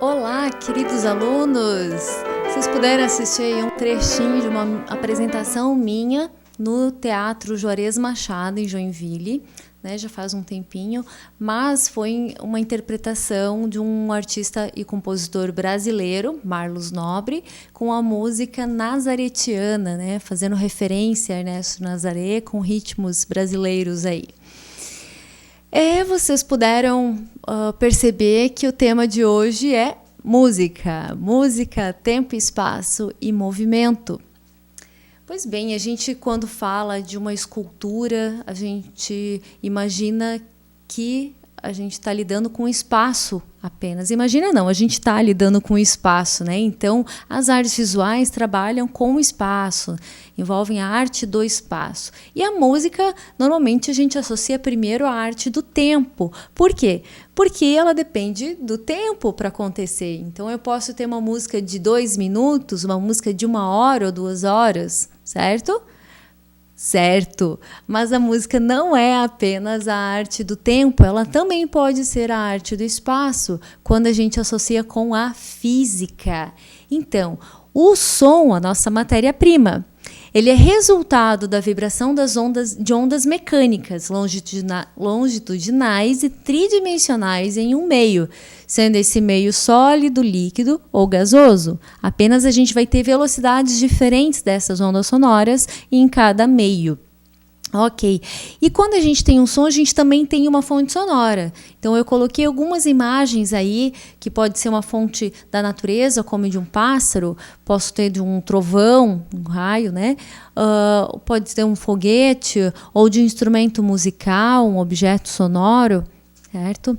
Olá, queridos alunos! Vocês puderam assistir aí um trechinho de uma apresentação minha no Teatro Juarez Machado, em Joinville, né? Já faz um tempinho, mas foi uma interpretação de um artista e compositor brasileiro, Marlos Nobre, com a música nazaretiana, né? Fazendo referência a Ernesto Nazaré, com ritmos brasileiros aí. Vocês puderam perceber que o tema de hoje é música. Música, tempo, espaço e movimento. Pois bem, a gente quando fala de uma escultura, a gente imagina que a gente está lidando com espaço apenas. Imagina não, a gente está lidando com espaço, né? Então, as artes visuais trabalham com o espaço, envolvem a arte do espaço. E a música, normalmente, a gente associa primeiro à arte do tempo. Por quê? Porque ela depende do tempo para acontecer. Então, eu posso ter uma música de 2 minutos, uma música de 1 hora ou 2 horas, certo? Certo, mas a música não é apenas a arte do tempo, ela também pode ser a arte do espaço, quando a gente associa com a física. Então, o som, a nossa matéria-prima, ele é resultado da vibração de ondas mecânicas longitudinais e tridimensionais em um meio, sendo esse meio sólido, líquido ou gasoso. Apenas a gente vai ter velocidades diferentes dessas ondas sonoras em cada meio. Ok. E quando a gente tem um som, a gente também tem uma fonte sonora. Então, eu coloquei algumas imagens aí, que pode ser uma fonte da natureza, como de um pássaro, posso ter de um trovão, um raio, né? Pode ser um foguete, ou de um instrumento musical, um objeto sonoro, certo?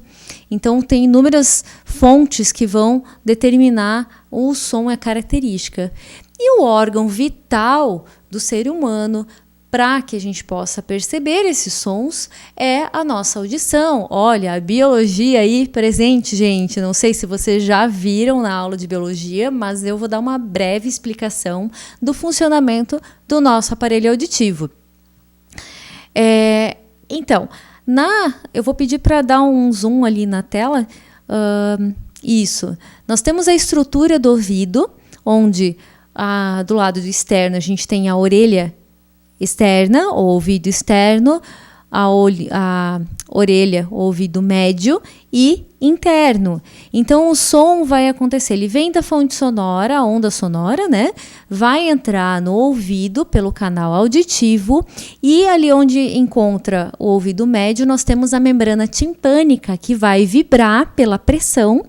Então, tem inúmeras fontes que vão determinar o som e a característica. E o órgão vital do ser humano, para que a gente possa perceber esses sons, é a nossa audição. Olha, a biologia aí presente, gente. Não sei se vocês já viram na aula de biologia, mas eu vou dar uma breve explicação do funcionamento do nosso aparelho auditivo. Então, eu vou pedir para dar um zoom ali na tela. Isso. Nós temos a estrutura do ouvido, onde do lado externo a gente tem a orelha externa, o ouvido externo, a orelha, o ouvido médio e interno. Então, o som vai acontecer, ele vem da fonte sonora, a onda sonora, né? Vai entrar no ouvido pelo canal auditivo e ali onde encontra o ouvido médio, nós temos a membrana timpânica que vai vibrar pela pressão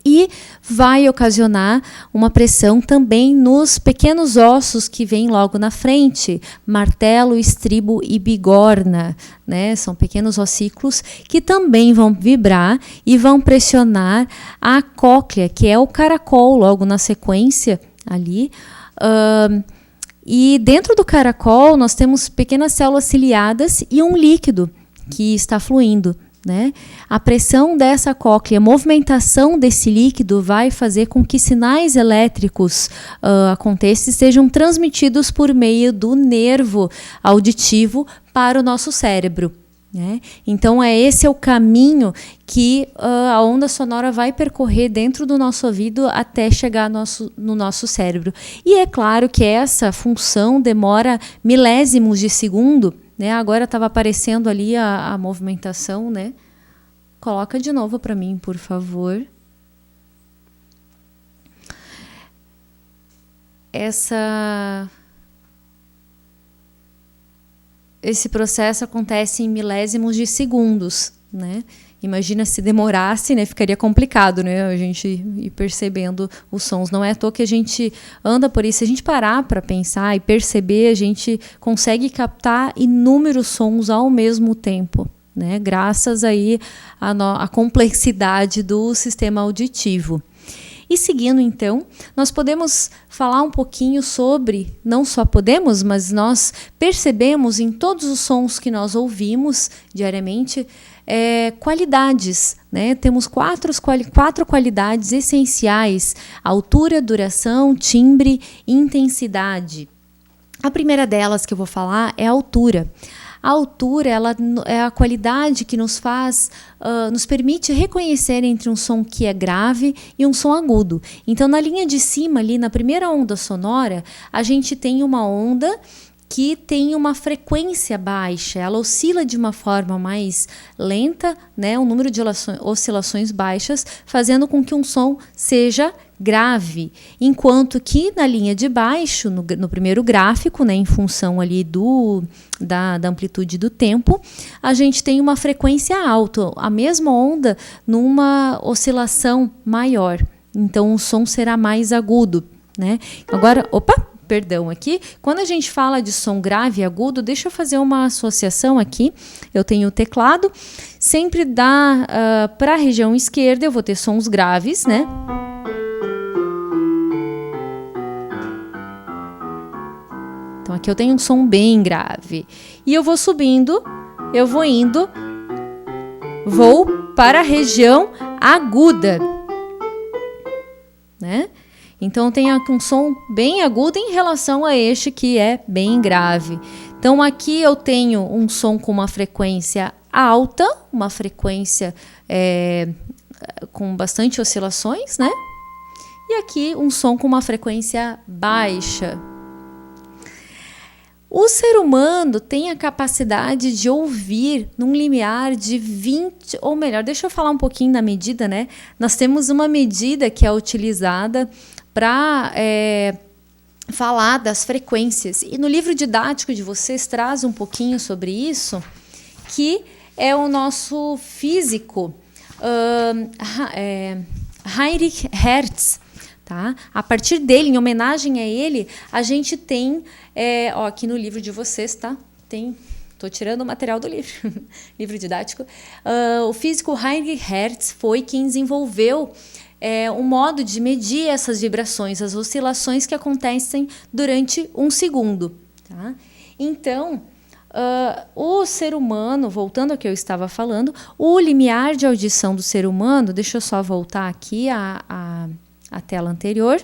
e vai ocasionar uma pressão também nos pequenos ossos que vêm logo na frente, martelo, estribo e bigorna, né? São pequenos ossículos que também vão vibrar e vão pressionar a cóclea, que é o caracol, logo na sequência ali. E dentro do caracol nós temos pequenas células ciliadas e um líquido que está fluindo, né? A pressão dessa cóclea, a movimentação desse líquido vai fazer com que sinais elétricos aconteçam e sejam transmitidos por meio do nervo auditivo para o nosso cérebro, né? Então, esse é o caminho que a onda sonora vai percorrer dentro do nosso ouvido até chegar no nosso cérebro. E é claro que essa função demora milésimos de segundo, né? Agora estava aparecendo ali a movimentação, né? Coloca de novo para mim, por favor. Esse processo acontece em milésimos de segundos, né? Imagina se demorasse, né? Ficaria complicado, né? A gente ir percebendo os sons. Não é à toa que a gente anda por isso. Se a gente parar para pensar e perceber, a gente consegue captar inúmeros sons ao mesmo tempo, né? Graças aí à complexidade do sistema auditivo. E seguindo, então, nós podemos falar um pouquinho sobre, não só podemos, mas nós percebemos em todos os sons que nós ouvimos diariamente, qualidades, né? Temos quatro qualidades essenciais: altura, duração, timbre e intensidade. A primeira delas que eu vou falar é a altura. A altura, ela é a qualidade que nos faz, nos permite reconhecer entre um som que é grave e um som agudo. Então, na linha de cima, ali na primeira onda sonora, a gente tem uma onda que tem uma frequência baixa, ela oscila de uma forma mais lenta, né, um número de oscilações baixas, fazendo com que um som seja grave, enquanto que na linha de baixo, no primeiro gráfico, né, em função ali da amplitude do tempo, a gente tem uma frequência alta, a mesma onda numa oscilação maior, então o som será mais agudo, né? Agora, perdão aqui, quando a gente fala de som grave e agudo, deixa eu fazer uma associação aqui. Eu tenho o teclado, sempre dá para a região esquerda, eu vou ter sons graves, né? Então aqui eu tenho um som bem grave. E eu vou subindo, eu vou indo, vou para a região aguda, né? Então, eu tenho aqui um som bem agudo em relação a este que é bem grave. Então, aqui eu tenho um som com uma frequência alta, uma frequência com bastante oscilações, né? E aqui um som com uma frequência baixa. O ser humano tem a capacidade de ouvir num limiar de 20, ou melhor, deixa eu falar um pouquinho da medida, né? Nós temos uma medida que é utilizada para falar das frequências. E no livro didático de vocês traz um pouquinho sobre isso, que é o nosso físico Heinrich Hertz. Tá? A partir dele, em homenagem a ele, a gente tem, aqui no livro de vocês, tá? Estou tirando o material do livro, livro didático. O físico Heinrich Hertz foi quem desenvolveu um modo de medir essas vibrações, as oscilações que acontecem durante um segundo. Tá? Então, o ser humano, voltando ao que eu estava falando, o limiar de audição do ser humano, deixa eu só voltar aqui a tela anterior.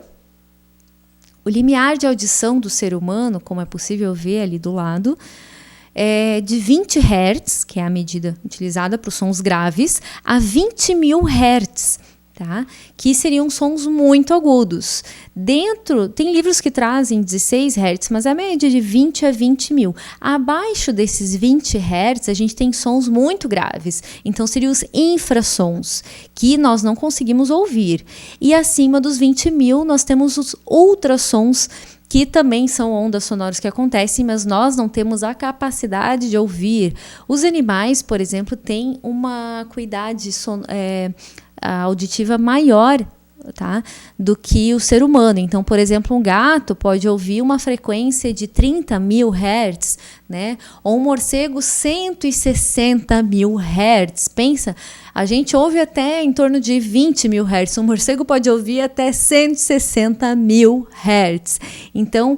O limiar de audição do ser humano, como é possível ver ali do lado, é de 20 Hz, que é a medida utilizada para os sons graves, a 20.000 Hz. Tá? Que seriam sons muito agudos. Tem livros que trazem 16 Hz, mas a média é de 20 a 20.000. Abaixo desses 20 Hz, a gente tem sons muito graves. Então, seriam os infrassons, que nós não conseguimos ouvir. E acima dos 20.000, nós temos os ultrassons, que também são ondas sonoras que acontecem, mas nós não temos a capacidade de ouvir. Os animais, por exemplo, têm uma acuidade auditiva maior, tá, do que o ser humano. Então, por exemplo, um gato pode ouvir uma frequência de 30.000 Hz, né? Ou um morcego 160.000 Hz. Pensa, a gente ouve até em torno de 20.000 Hz. Um morcego pode ouvir até 160.000 Hz. Então,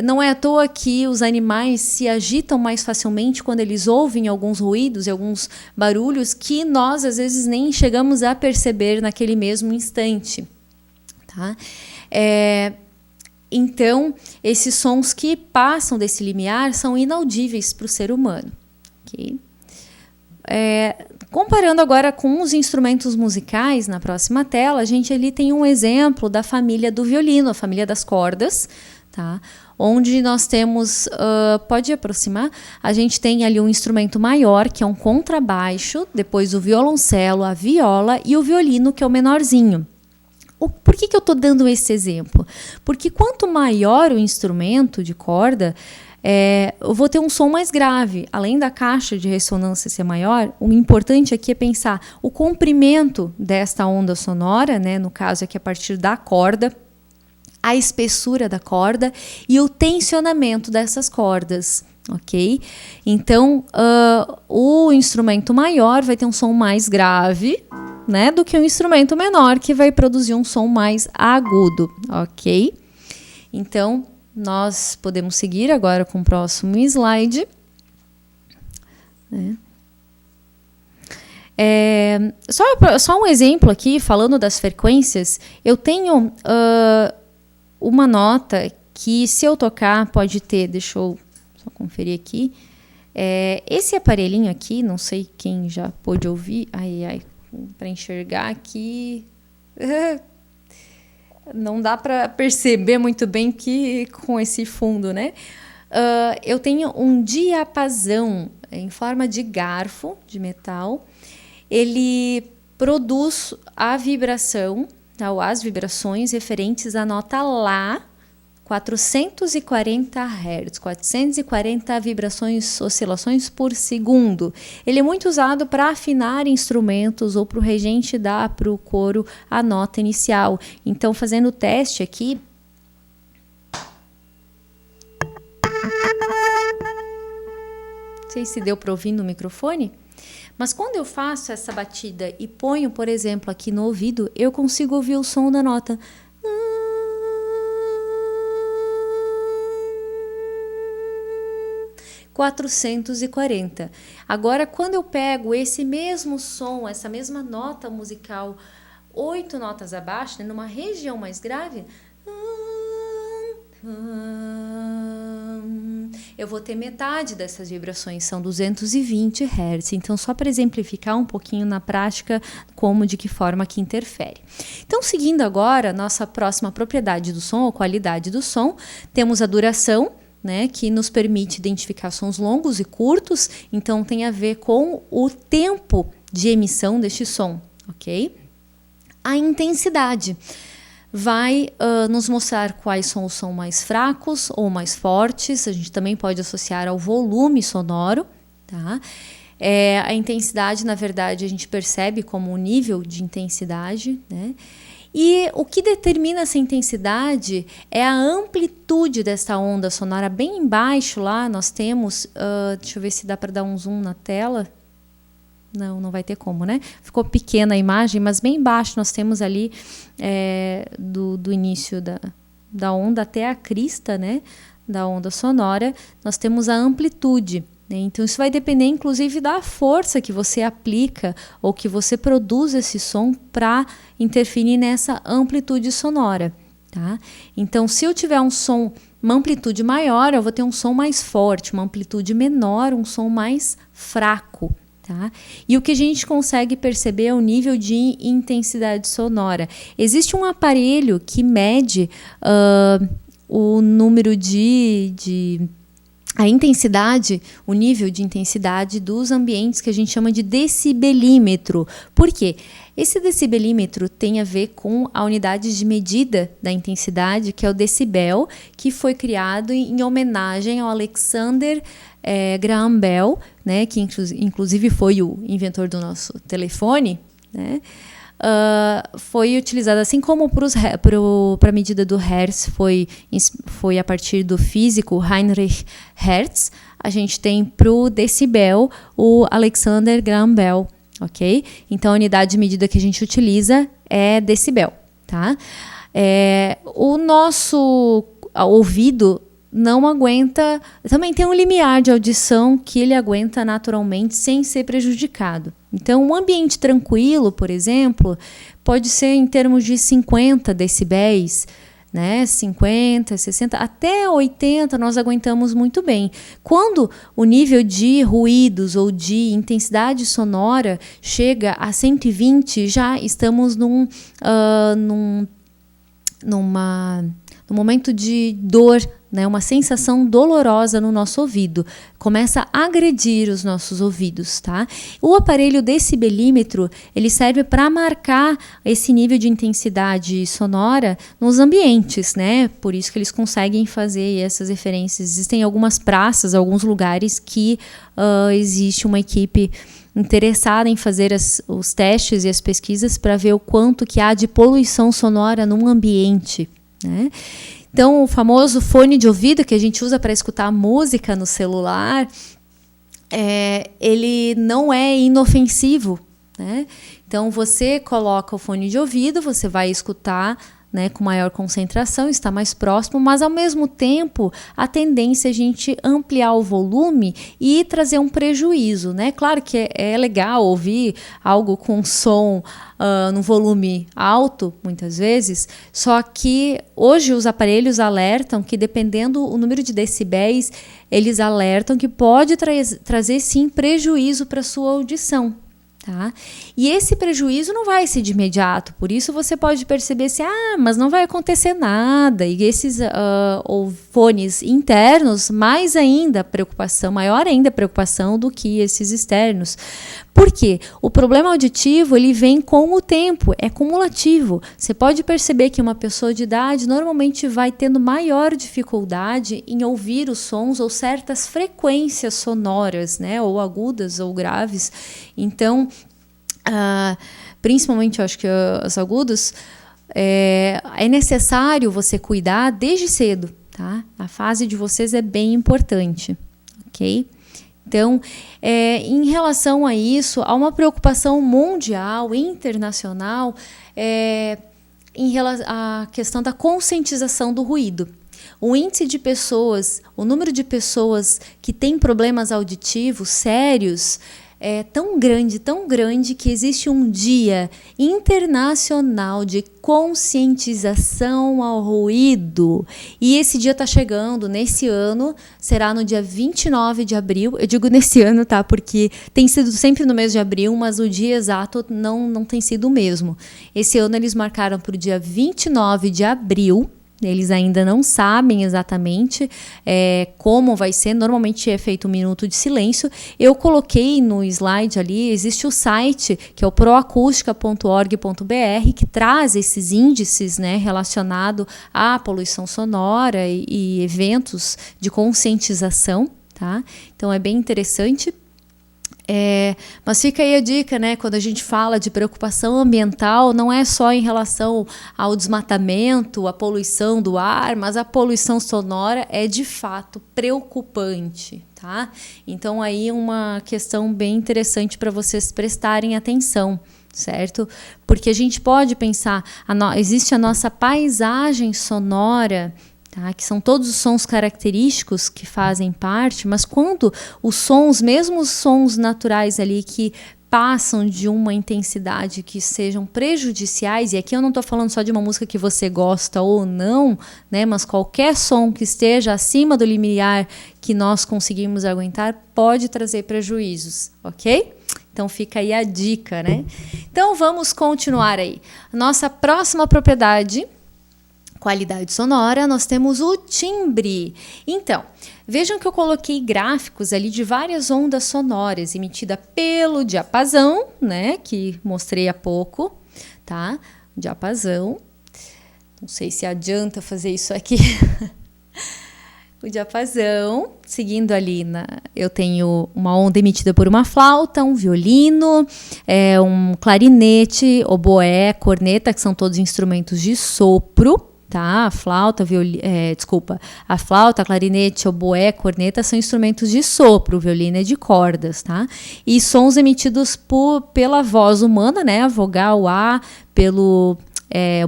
não é à toa que os animais se agitam mais facilmente quando eles ouvem alguns ruídos e alguns barulhos que nós, às vezes, nem chegamos a perceber naquele mesmo instante. Tá? Então, esses sons que passam desse limiar são inaudíveis para o ser humano. Okay? Comparando agora com os instrumentos musicais, na próxima tela, a gente ali tem um exemplo da família do violino, a família das cordas, tá? Onde nós temos, pode aproximar, a gente tem ali um instrumento maior, que é um contrabaixo, depois o violoncelo, a viola e o violino, que é o menorzinho. Por que eu estou dando esse exemplo? Porque quanto maior o instrumento de corda, eu vou ter um som mais grave. Além da caixa de ressonância ser maior, o importante aqui é pensar o comprimento desta onda sonora, né? No caso aqui a partir da corda, a espessura da corda e o tensionamento dessas cordas. Ok? Então, o instrumento maior vai ter um som mais grave, né, do que um instrumento menor, que vai produzir um som mais agudo. Ok? Então, nós podemos seguir agora com o próximo slide. Só um exemplo aqui, falando das frequências, eu tenho uma nota que, se eu tocar, pode ter, deixa eu só conferir aqui, Esse aparelhinho aqui, não sei quem já pôde ouvir, para enxergar aqui, não dá para perceber muito bem que com esse fundo, né? Eu tenho um diapasão em forma de garfo de metal. Ele produz a vibração, tá? Ou as vibrações referentes à nota Lá, 440 Hz, 440 vibrações, oscilações por segundo. Ele é muito usado para afinar instrumentos ou para o regente dar para o coro a nota inicial. Então, fazendo o teste aqui. Não sei se deu para ouvir no microfone, mas quando eu faço essa batida e ponho, por exemplo, aqui no ouvido, eu consigo ouvir o som da nota. 440. Agora, quando eu pego esse mesmo som, essa mesma nota musical, 8 notas abaixo, né, numa região mais grave, eu vou ter metade dessas vibrações, são 220 Hz. Então, só para exemplificar um pouquinho na prática como, de que forma que interfere. Então, seguindo agora, nossa próxima propriedade do som, ou qualidade do som, temos a duração, né, que nos permite identificar sons longos e curtos, então tem a ver com o tempo de emissão deste som, ok? A intensidade vai nos mostrar quais sons são mais fracos ou mais fortes. A gente também pode associar ao volume sonoro, tá? A intensidade, na verdade, a gente percebe como um nível de intensidade, né? E o que determina essa intensidade é a amplitude desta onda sonora. Bem embaixo lá nós temos, deixa eu ver se dá para dar um zoom na tela. Não vai ter como, né? Ficou pequena a imagem, mas bem embaixo nós temos ali do início da onda até a crista, né, da onda sonora, nós temos a amplitude. Então, isso vai depender, inclusive, da força que você aplica ou que você produz esse som para interferir nessa amplitude sonora, tá? Então, se eu tiver uma amplitude maior, eu vou ter um som mais forte, uma amplitude menor, um som mais fraco, tá? E o que a gente consegue perceber é o nível de intensidade sonora. Existe um aparelho que mede o número a intensidade, o nível de intensidade dos ambientes, que a gente chama de decibelímetro. Por quê? Esse decibelímetro tem a ver com a unidade de medida da intensidade, que é o decibel, que foi criado em homenagem ao Alexander Graham Bell, né, que inclusive foi o inventor do nosso telefone, né? Foi utilizado, assim como para a medida do Hertz foi a partir do físico Heinrich Hertz, a gente tem para o decibel o Alexander Graham Bell, ok? Então a unidade de medida que a gente utiliza é decibel, tá? O nosso ouvido não aguenta, também tem um limiar de audição que ele aguenta naturalmente sem ser prejudicado. Então, um ambiente tranquilo, por exemplo, pode ser em termos de 50 decibéis, né? 50, 60, até 80 nós aguentamos muito bem. Quando o nível de ruídos ou de intensidade sonora chega a 120, já estamos num momento de dor, né, uma sensação dolorosa no nosso ouvido, começa a agredir os nossos ouvidos, tá? O aparelho decibelímetro, ele serve para marcar esse nível de intensidade sonora nos ambientes, né? Por isso que eles conseguem fazer essas referências. Existem algumas praças, alguns lugares que existe uma equipe interessada em fazer os testes e as pesquisas para ver o quanto que há de poluição sonora num ambiente, né? Então, o famoso fone de ouvido que a gente usa para escutar música no celular, ele não é inofensivo, né? Então, você coloca o fone de ouvido, você vai escutar né, com maior concentração, está mais próximo, mas ao mesmo tempo a tendência é a gente ampliar o volume e trazer um prejuízo, né? Claro que é legal ouvir algo com som no volume alto, muitas vezes, só que hoje os aparelhos alertam que, dependendo do número de decibéis, eles alertam que pode trazer sim prejuízo para a sua audição. Tá? E esse prejuízo não vai ser de imediato, por isso você pode perceber assim, mas não vai acontecer nada. E esses fones internos, mais ainda preocupação, maior ainda a preocupação do que esses externos. Por quê? O problema auditivo ele vem com o tempo, é cumulativo. Você pode perceber que uma pessoa de idade normalmente vai tendo maior dificuldade em ouvir os sons ou certas frequências sonoras, né? Ou agudas ou graves. Então, principalmente, eu acho que os agudos, é necessário você cuidar desde cedo, tá? A fase de vocês é bem importante, ok? Então, em relação a isso, há uma preocupação mundial, internacional, em relação à questão da conscientização do ruído. O índice de pessoas, o número de pessoas que têm problemas auditivos sérios é tão grande que existe um dia internacional de conscientização ao ruído. E esse dia está chegando nesse ano, será no dia 29 de abril. Eu digo nesse ano, tá? Porque tem sido sempre no mês de abril, mas o dia exato não tem sido o mesmo. Esse ano eles marcaram para o dia 29 de abril. Eles ainda não sabem exatamente como vai ser. Normalmente é feito um minuto de silêncio. Eu coloquei no slide ali, existe o site, que é o proacústica.org.br, que traz esses índices, né, relacionados à poluição sonora e eventos de conscientização. Tá? Então é bem interessante. Mas fica aí a dica, né? Quando a gente fala de preocupação ambiental, não é só em relação ao desmatamento, à poluição do ar, mas a poluição sonora é de fato preocupante, tá? Então aí uma questão bem interessante para vocês prestarem atenção, certo? Porque a gente pode pensar, existe a nossa paisagem sonora, tá? Que são todos os sons característicos que fazem parte, mas quando os sons, mesmo os sons naturais ali que passam de uma intensidade que sejam prejudiciais, e aqui eu não estou falando só de uma música que você gosta ou não, né? Mas qualquer som que esteja acima do limiar que nós conseguimos aguentar pode trazer prejuízos, ok? Então fica aí a dica, né? Então vamos continuar aí. Nossa próxima propriedade, qualidade sonora, nós temos o timbre. Então, vejam que eu coloquei gráficos ali de várias ondas sonoras emitidas pelo diapasão, né, que mostrei há pouco, tá? Diapasão. Não sei se adianta fazer isso aqui. O diapasão, seguindo ali, eu tenho uma onda emitida por uma flauta, um violino, um clarinete, oboé, corneta, que são todos instrumentos de sopro. Tá? A flauta, a flauta, clarinete, oboé, corneta são instrumentos de sopro, o violino é de cordas, tá? E sons emitidos pela voz humana, né? A vogal A, pelo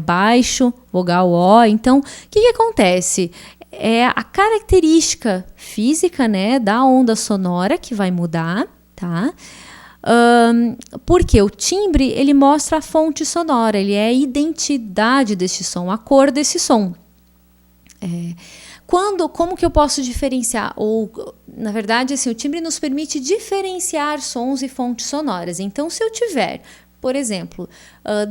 baixo, vogal O. Então, o que acontece? É a característica física, né, da onda sonora que vai mudar, tá? Porque o timbre ele mostra a fonte sonora, ele é a identidade desse som, a cor desse som. Como que eu posso diferenciar? Ou, na verdade, assim, o timbre nos permite diferenciar sons e fontes sonoras. Então, se eu tiver, por exemplo,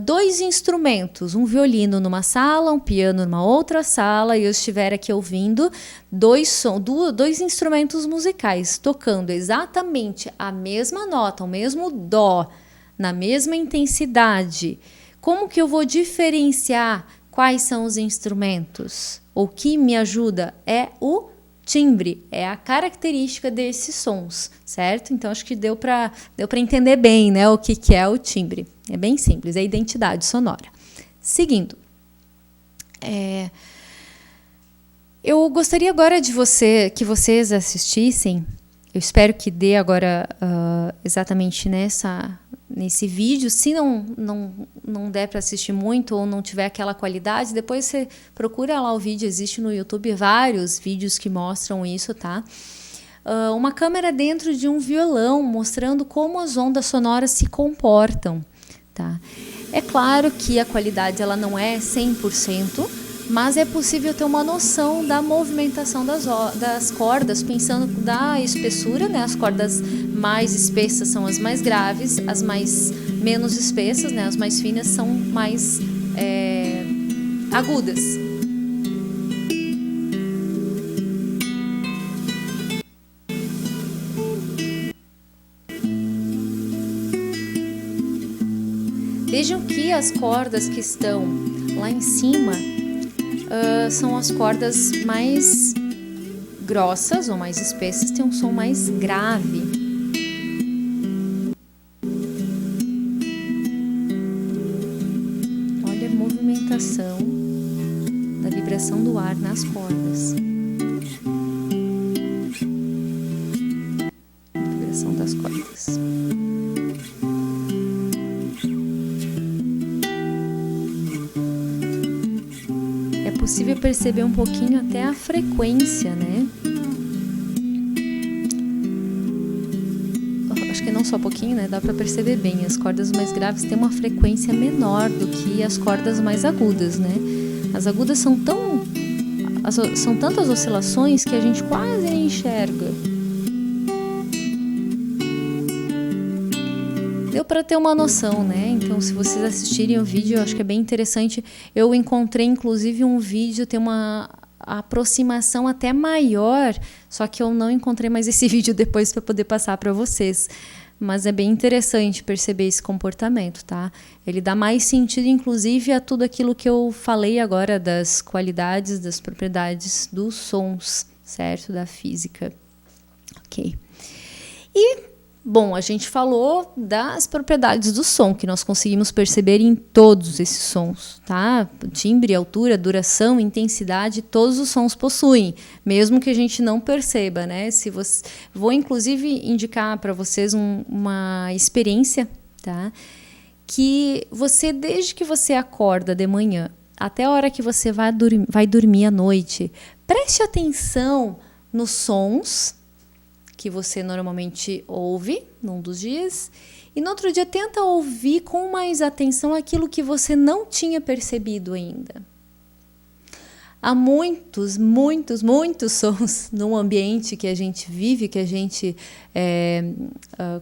dois instrumentos, um violino numa sala, um piano numa outra sala, e eu estiver aqui ouvindo dois instrumentos musicais tocando exatamente a mesma nota, o mesmo dó, na mesma intensidade, como que eu vou diferenciar quais são os instrumentos? O que me ajuda é o timbre, é a característica desses sons, certo? Então, acho que deu para entender bem, né, o que é o timbre. É bem simples, é a identidade sonora. Seguindo. Eu gostaria agora que vocês assistissem, eu espero que dê agora exatamente nesse vídeo. Se não der para assistir muito ou não tiver aquela qualidade, depois você procura lá o vídeo, existe no YouTube vários vídeos que mostram isso, tá? Uma câmera dentro de um violão, mostrando como as ondas sonoras se comportam, tá? É claro que a qualidade ela não é 100%, mas é possível ter uma noção da movimentação das cordas, pensando da espessura, né? As cordas mais espessas são as mais graves, as mais menos espessas, né? As mais finas são mais agudas. Vejam que as cordas que estão lá em cima são as cordas mais grossas ou mais espessas, tem um som mais grave. Olha a movimentação da vibração do ar nas cordas. A vibração das cordas. É possível perceber um pouquinho até a frequência, né? Acho que não só um pouquinho, né? Dá para perceber bem. As cordas mais graves têm uma frequência menor do que as cordas mais agudas, né? As agudas são tantas oscilações que a gente quase nem enxerga. Deu para ter uma noção, né? Então, se vocês assistirem o vídeo, eu acho que é bem interessante. Eu encontrei, inclusive, um vídeo, tem uma aproximação até maior, só que eu não encontrei mais esse vídeo depois para poder passar para vocês. Mas é bem interessante perceber esse comportamento, tá? Ele dá mais sentido, inclusive, a tudo aquilo que eu falei agora das qualidades, das propriedades dos sons, certo? Da física. Ok. Bom, a gente falou das propriedades do som, que nós conseguimos perceber em todos esses sons, tá? Timbre, altura, duração, intensidade, todos os sons possuem, mesmo que a gente não perceba, né? Vou, inclusive, indicar para vocês uma experiência, tá? Que você, desde que você acorda de manhã até a hora que você vai dormir à noite, preste atenção nos sons que você normalmente ouve num dos dias, e no outro dia tenta ouvir com mais atenção aquilo que você não tinha percebido ainda. Há muitos sons num ambiente que a gente vive, que a gente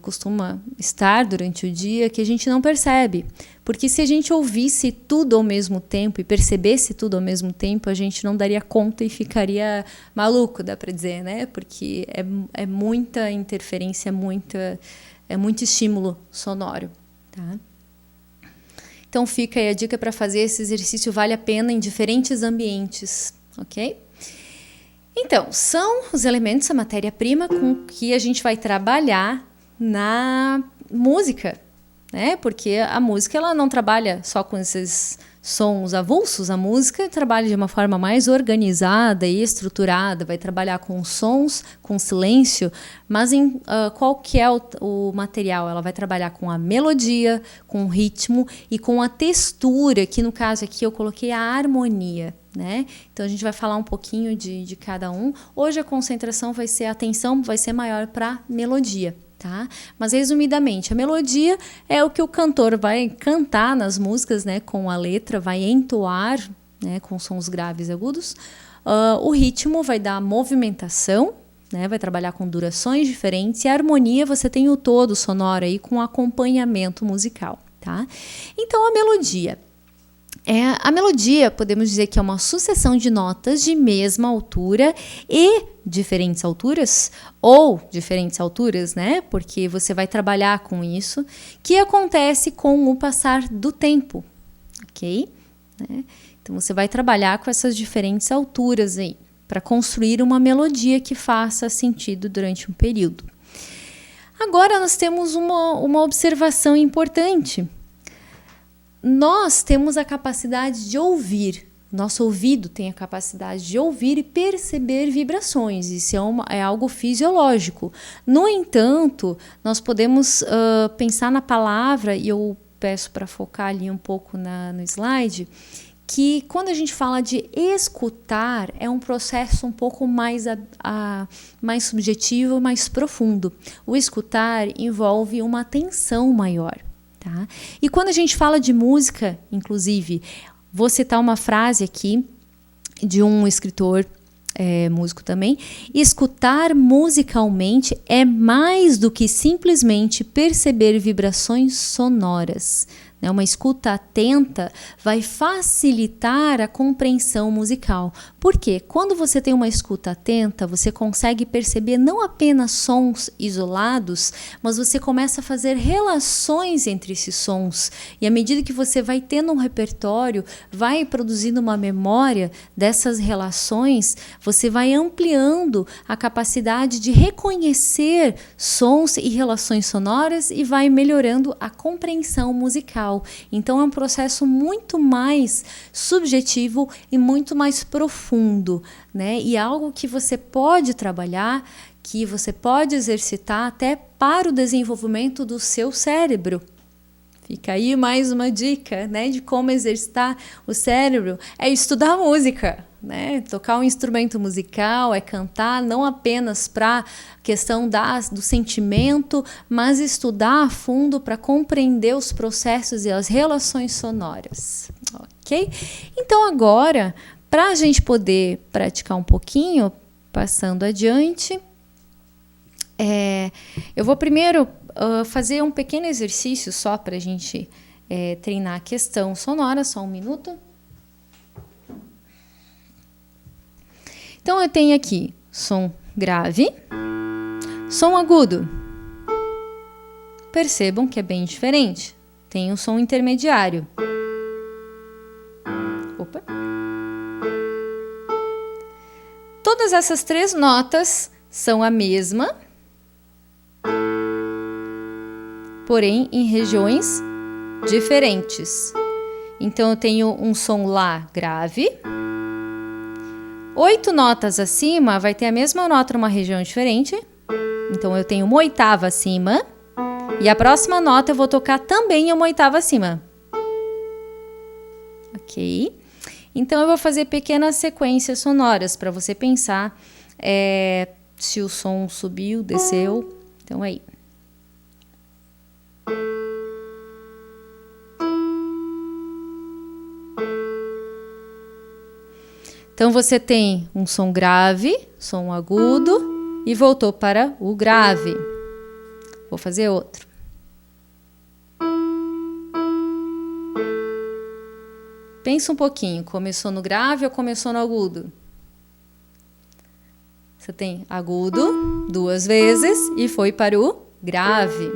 costuma estar durante o dia, que a gente não percebe. Porque se a gente ouvisse tudo ao mesmo tempo e percebesse tudo ao mesmo tempo, a gente não daria conta e ficaria maluco, dá para dizer, né? Porque é muita interferência, é muito estímulo sonoro, tá? Então fica aí a dica para fazer esse exercício, vale a pena em diferentes ambientes, ok? Então, são os elementos, a matéria-prima com que a gente vai trabalhar na música, né? Porque a música ela não trabalha só com esses sons avulsos, a música trabalha de uma forma mais organizada e estruturada, vai trabalhar com sons, com silêncio, mas qual que é o material? Ela vai trabalhar com a melodia, com o ritmo e com a textura, que no caso aqui eu coloquei a harmonia, né? Então a gente vai falar um pouquinho de cada um. Hoje a concentração a atenção vai ser maior para melodia. Tá? Mas resumidamente, a melodia é o que o cantor vai cantar nas músicas, né, com a letra, vai entoar, né, com sons graves e agudos. O ritmo vai dar movimentação, né, vai trabalhar com durações diferentes, e a harmonia você tem o todo sonoro aí com acompanhamento musical. Tá? Então a melodia, podemos dizer que é uma sucessão de notas de mesma altura e diferentes alturas, ou diferentes alturas, né? Porque você vai trabalhar com isso, que acontece com o passar do tempo, ok? Né? Então você vai trabalhar com essas diferentes alturas aí, para construir uma melodia que faça sentido durante um período. Agora nós temos uma observação importante. Nós temos a capacidade de ouvir, Nosso ouvido tem a capacidade de ouvir e perceber vibrações. Isso é algo fisiológico. No entanto, nós podemos pensar na palavra, e eu peço para focar ali um pouco no slide, que quando a gente fala de escutar, é um processo um pouco mais subjetivo, mais profundo. O escutar envolve uma atenção maior. Tá? E quando a gente fala de música, inclusive, vou citar uma frase aqui de um escritor, músico também: escutar musicalmente é mais do que simplesmente perceber vibrações sonoras. Uma escuta atenta vai facilitar a compreensão musical. Por quê? Quando você tem uma escuta atenta, você consegue perceber não apenas sons isolados, mas você começa a fazer relações entre esses sons. E à medida que você vai tendo um repertório, vai produzindo uma memória dessas relações, você vai ampliando a capacidade de reconhecer sons e relações sonoras e vai melhorando a compreensão musical. Então é um processo muito mais subjetivo e muito mais profundo, né? E algo que você pode trabalhar, que você pode exercitar até para o desenvolvimento do seu cérebro. Fica aí mais uma dica, né, de como exercitar o cérebro, é estudar música, né? Tocar um instrumento musical, é cantar, não apenas para a questão do sentimento, mas estudar a fundo para compreender os processos e as relações sonoras, ok? Então agora, para a gente poder praticar um pouquinho, passando adiante, eu vou primeiro fazer um pequeno exercício só para a gente treinar a questão sonora, só um minuto. Então eu tenho aqui som grave, som agudo. Percebam que é bem diferente. Tem o som intermediário. Opa. Todas essas três notas são a mesma, porém em regiões diferentes. Então eu tenho um som Lá grave. 8 notas acima vai ter a mesma nota numa região diferente. Então eu tenho uma oitava acima. E a próxima nota eu vou tocar também uma oitava acima. Ok? Então eu vou fazer pequenas sequências sonoras para você pensar se o som subiu, desceu. Então aí. Então você tem um som grave, som agudo e voltou para o grave. Vou fazer outro. Pensa um pouquinho, começou no grave ou começou no agudo? Você tem agudo 2 vezes e foi para o grave.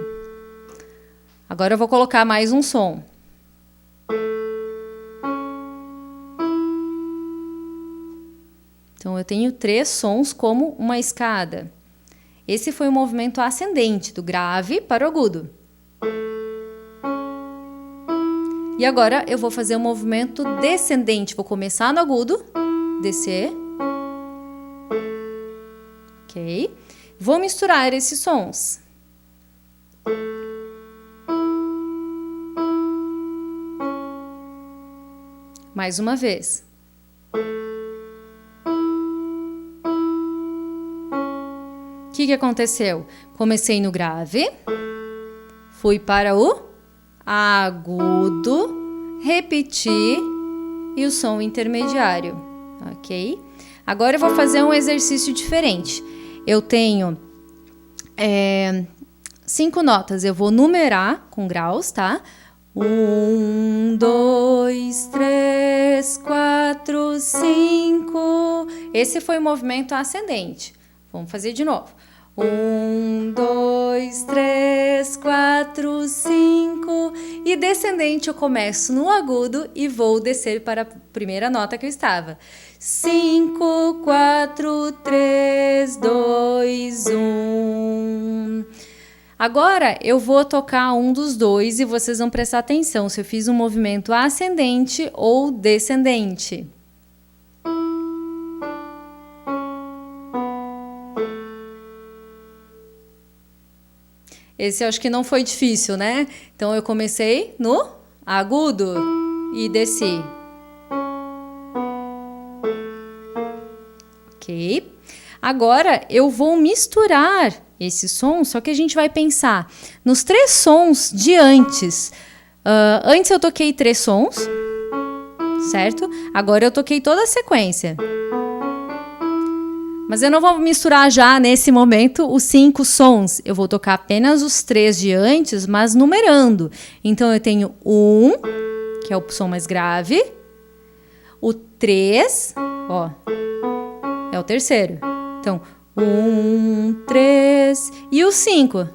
Agora eu vou colocar mais um som. Então eu tenho 3 sons como uma escada. Esse foi o movimento ascendente, do grave para o agudo. E agora eu vou fazer um movimento descendente. Vou começar no agudo, descer. Ok? Vou misturar esses sons. Mais uma vez. O que aconteceu? Comecei no grave, fui para o agudo, repeti e o som intermediário, ok? Agora eu vou fazer um exercício diferente. Eu tenho 5 notas, eu vou numerar com graus, tá? 1, 2, 3, 4, 5. Esse foi o movimento ascendente. Vamos fazer de novo. 1, 2, 3, 4, 5. E descendente eu começo no agudo e vou descer para a primeira nota que eu estava. 5, 4, 3, 2, 1. Agora eu vou tocar um dos dois e vocês vão prestar atenção se eu fiz um movimento ascendente ou descendente. Esse eu acho que não foi difícil, né? Então eu comecei no agudo e desci. Ok? Agora eu vou misturar esse som, só que a gente vai pensar nos 3 sons de antes. Antes eu toquei 3 sons, certo? Agora eu toquei toda a sequência. Mas eu não vou misturar já nesse momento os 5 sons. Eu vou tocar apenas os 3 de antes, mas numerando. Então eu tenho 1, que é o som mais grave. O 3, ó, é o terceiro. Então, 1, 3 e o 5.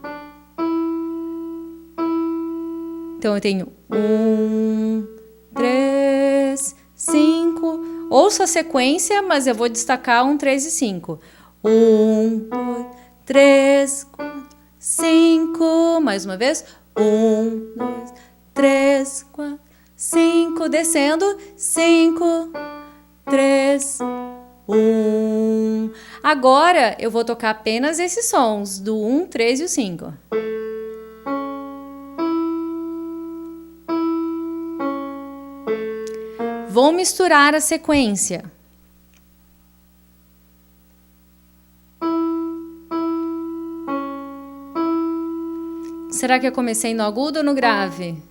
Então eu tenho 1, 3, 5. Ouço a sequência, mas eu vou destacar 1, 3 e 5. 1, 2, 3, 4, 5. Mais uma vez. 1, 2, 3, 4, 5. Descendo. 5, 3, 1. Agora eu vou tocar apenas esses sons do 1, 3 e o 5. Vou misturar a sequência. Será que eu comecei no agudo ou no grave?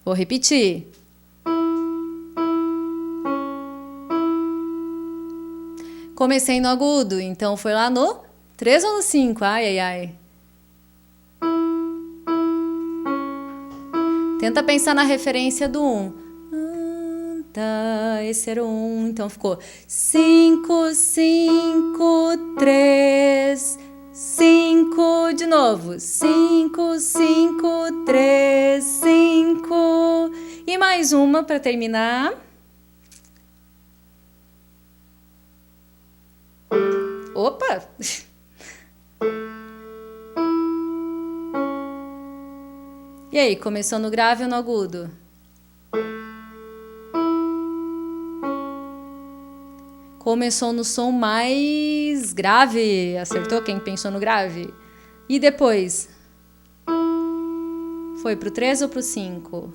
Vou repetir. Comecei no agudo, então foi lá no 3 ou no 5? Ai, ai, ai. Tenta pensar na referência do 1. Tá, esse era o 1, então ficou 5, 5, 3, 5, de novo. 5, 5, 3, 5. E mais uma para terminar. Opa! E aí, começou no grave ou no agudo? Começou no som mais grave. Acertou quem pensou no grave? E depois? Foi pro 3 ou pro 5?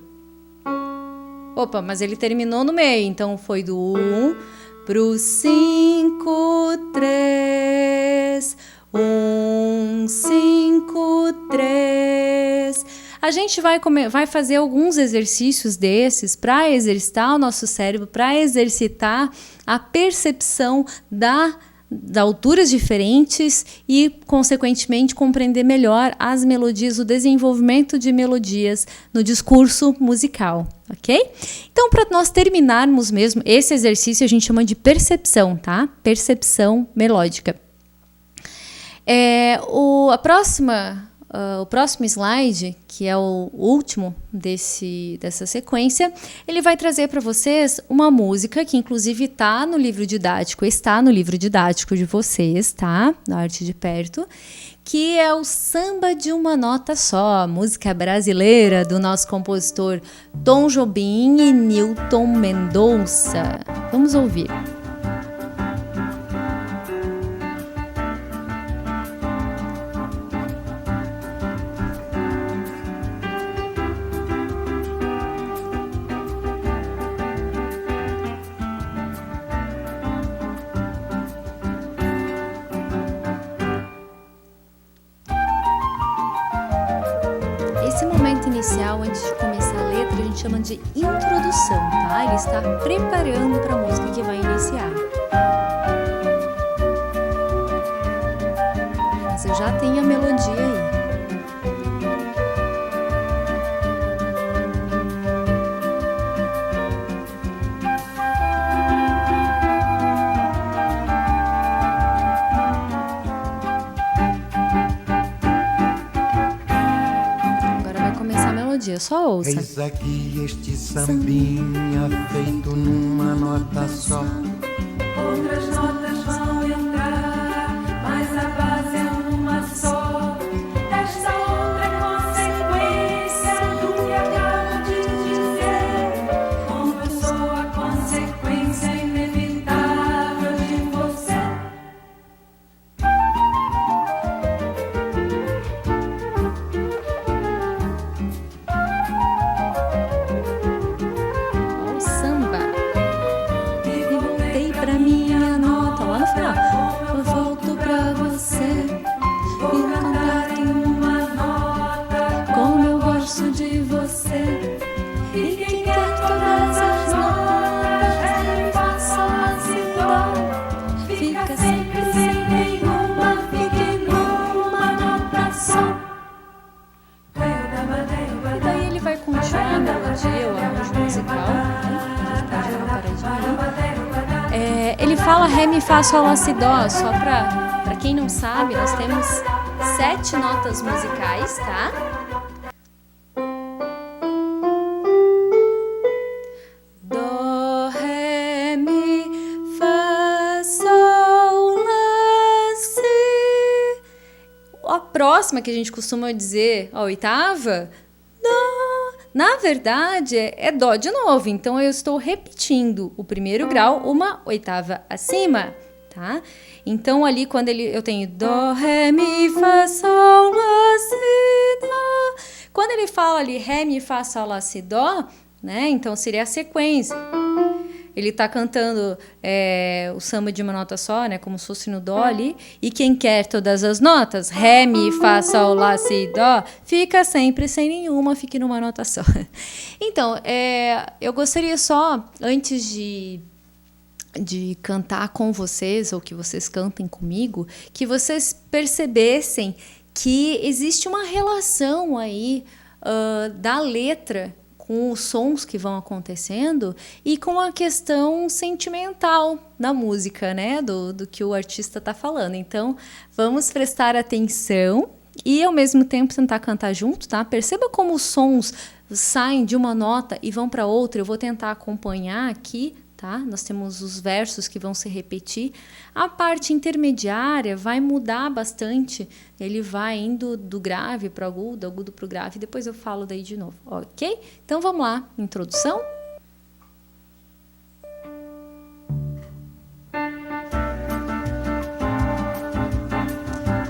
Opa, mas ele terminou no meio. Então foi do 1 pro 5, 3. 1, 5, 3. A gente vai fazer alguns exercícios desses para exercitar o nosso cérebro, para exercitar a percepção de alturas diferentes e, consequentemente, compreender melhor as melodias, o desenvolvimento de melodias no discurso musical, ok? Então, para nós terminarmos mesmo, esse exercício a gente chama de percepção, tá? Percepção melódica. O próximo slide, que é o último dessa sequência, ele vai trazer para vocês uma música que inclusive está no livro didático de vocês, tá? Da Arte de Perto, que é o Samba de uma Nota Só, música brasileira do nosso compositor Tom Jobim e Newton Mendonça. Vamos ouvir. Esse momento inicial, antes de começar a letra, a gente chama de introdução, tá? Ele está preparando para a música que vai iniciar. Mas eu já tenho a melodia aí. Só ouça. Eis aqui este sambinha feito numa nota só. Outras notas vão entrar, mas a base é uma só. Esta outra é consequência do que acabo de dizer. Como eu sou a consequência inevitável de você. fala Ré, Mi, Fá, Sol, Lá, Si, Dó, só para quem não sabe, nós temos 7 notas musicais, tá? Dó, Ré, Mi, Fá, Sol, Lá, Si. A próxima que a gente costuma dizer, a oitava, Dó. Na verdade, é Dó de novo. Então, eu estou repetindo o primeiro grau uma oitava acima, tá? Então, ali, quando eu tenho Dó, Ré, Mi, Fá, Sol, Lá, Si, Dó. Quando ele fala ali Ré, Mi, Fá, Sol, Lá, Si, Dó, né? Então, seria a sequência. Ele está cantando o samba de uma nota só, né? Como se fosse no Dó ali. E quem quer todas as notas, Ré, Mi, Fá, Sol, Lá, Si, Dó, fica sempre sem nenhuma, fique numa nota só. Então, eu gostaria só, antes de cantar com vocês, ou que vocês cantem comigo, que vocês percebessem que existe uma relação aí da letra com os sons que vão acontecendo e com a questão sentimental da música, né? Do que o artista está falando. Então, vamos prestar atenção e, ao mesmo tempo, tentar cantar junto, tá? Perceba como os sons saem de uma nota e vão para outra. Eu vou tentar acompanhar aqui, tá? Nós temos os versos que vão se repetir. A parte intermediária vai mudar bastante. Ele vai indo do grave para o agudo para o grave. Depois eu falo daí de novo, ok? Então vamos lá, introdução.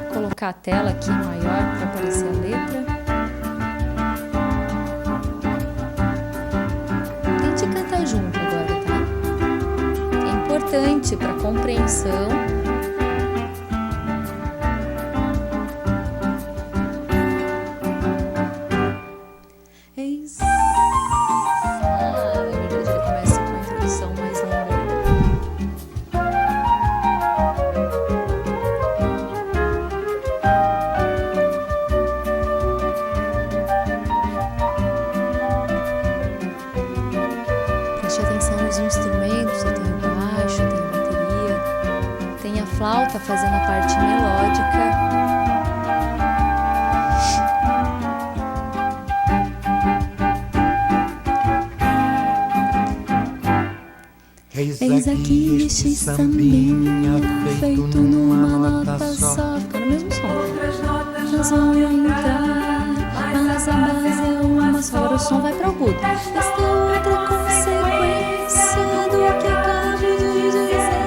Vou colocar a tela aqui maior para aparecer a letra. Tente cantar junto agora, tá? É importante para compreensão. Na verdade ele começa com a introdução mais longa. Preste atenção nos instrumentos, tem o baixo, tem a bateria, tem a flauta fazendo a parte melódica. Eis aqui este sambinha feito numa nota só. Fica no mesmo som. Nós vamos entrar, mas a base é uma só. Agora o som vai para o agudo. Esta outra consequência do que acabo de dizer.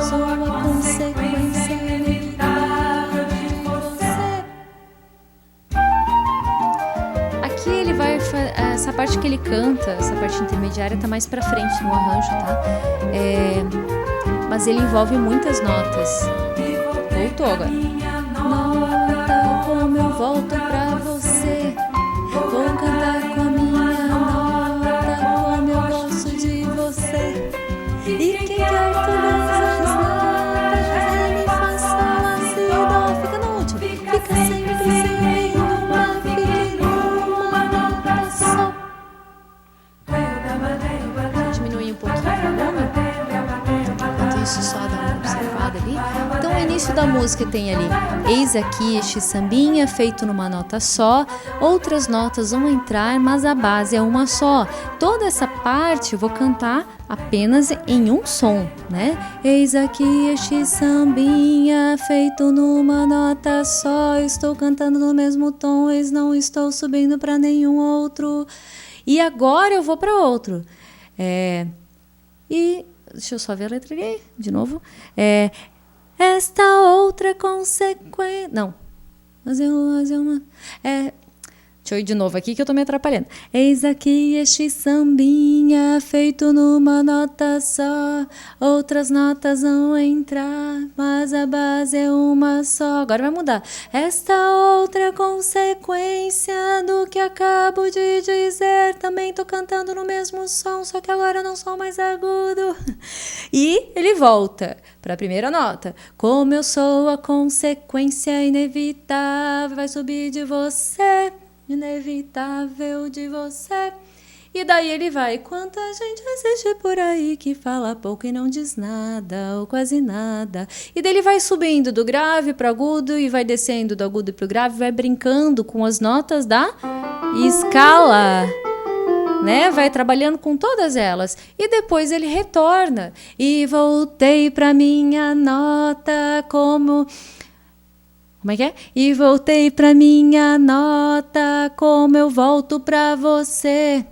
Sou a consequência inevitável de você. Aqui ele vai... Essa parte que ele canta, essa parte intermediária tá mais pra frente no arranjo, tá? Mas ele envolve muitas notas. Voltou agora. Nota como eu volto pra você. Vou cantar com a minha nota como eu gosto de você. E quem quer todas as notas, me faça uma si, dó. Fica no último. Fica sempre sem nenhuma, fique numa nota só. Diminuir um pouquinho o volume. Enquanto isso, só dá uma observada ali. Então, o início da música tem ali: eis aqui este sambinha feito numa nota só, outras notas vão entrar, mas a base é uma só. Toda essa parte eu vou cantar apenas em um som, né? Eis aqui este sambinha feito numa nota só, estou cantando no mesmo tom, eis não estou subindo para nenhum outro. E agora eu vou para outro. E deixa eu só ver a letra ali, de novo. Esta outra consequência... Não. Mas é uma... Deixa eu ir de novo aqui que eu tô me atrapalhando. Eis aqui este sambinha feito numa nota só. Outras notas vão entrar, mas a base é uma só. Agora vai mudar. Esta outra consequência do que acabo de dizer. Também tô cantando no mesmo som, só que agora eu não sou mais agudo. E ele volta para a primeira nota. Como eu sou a consequência inevitável, vai subir de você. Inevitável de você. E daí ele vai, quanta gente existe por aí que fala pouco e não diz nada, ou quase nada. E daí ele vai subindo do grave para agudo e vai descendo do agudo para o grave, vai brincando com as notas da escala, né? Vai trabalhando com todas elas. E depois ele retorna. E voltei para minha nota como é que é? E voltei pra minha nota, como eu volto pra você.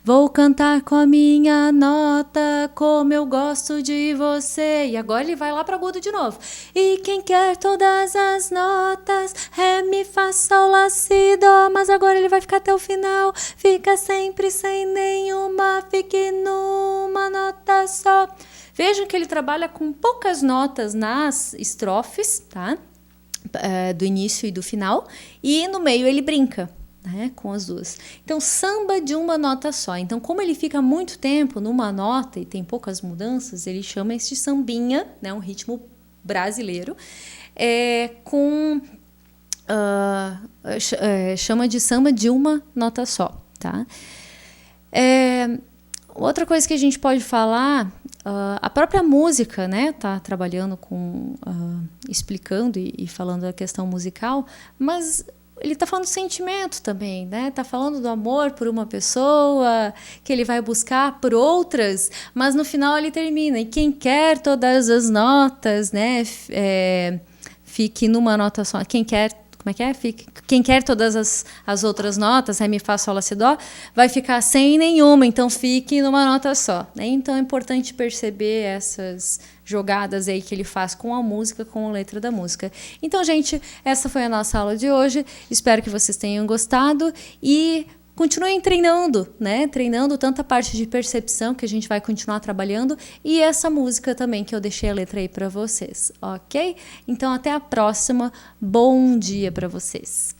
Vou cantar com a minha nota, como eu gosto de você. E agora ele vai lá para agudo de novo. E quem quer todas as notas, ré, mi, fá, sol, lá, si, dó. Mas agora ele vai ficar até o final. Fica sempre sem nenhuma, fique numa nota só. Vejam que ele trabalha com poucas notas nas estrofes, tá? Do início e do final, e no meio ele brinca, né, com as duas. Então, samba de uma nota só. Então, como ele fica muito tempo numa nota e tem poucas mudanças, ele chama este sambinha, né, um ritmo brasileiro, chama de samba de uma nota só, tá? Outra coisa que a gente pode falar, a própria música, né, tá trabalhando com, explicando e falando da questão musical, mas ele tá falando do sentimento também, né, tá falando do amor por uma pessoa, que ele vai buscar por outras, mas no final ele termina, e quem quer todas as notas, né, fique numa nota só, quem quer quem quer todas as outras notas, ré, mi, fá, sol, lá, si, dó, vai ficar sem nenhuma, então fique numa nota só, né? Então é importante perceber essas jogadas aí que ele faz com a música, com a letra da música. Então, gente, essa foi a nossa aula de hoje. Espero que vocês tenham gostado e continuem treinando, né? Treinando tanto a parte de percepção, que a gente vai continuar trabalhando, e essa música também, que eu deixei a letra aí para vocês, ok? Então, até a próxima. Bom dia para vocês.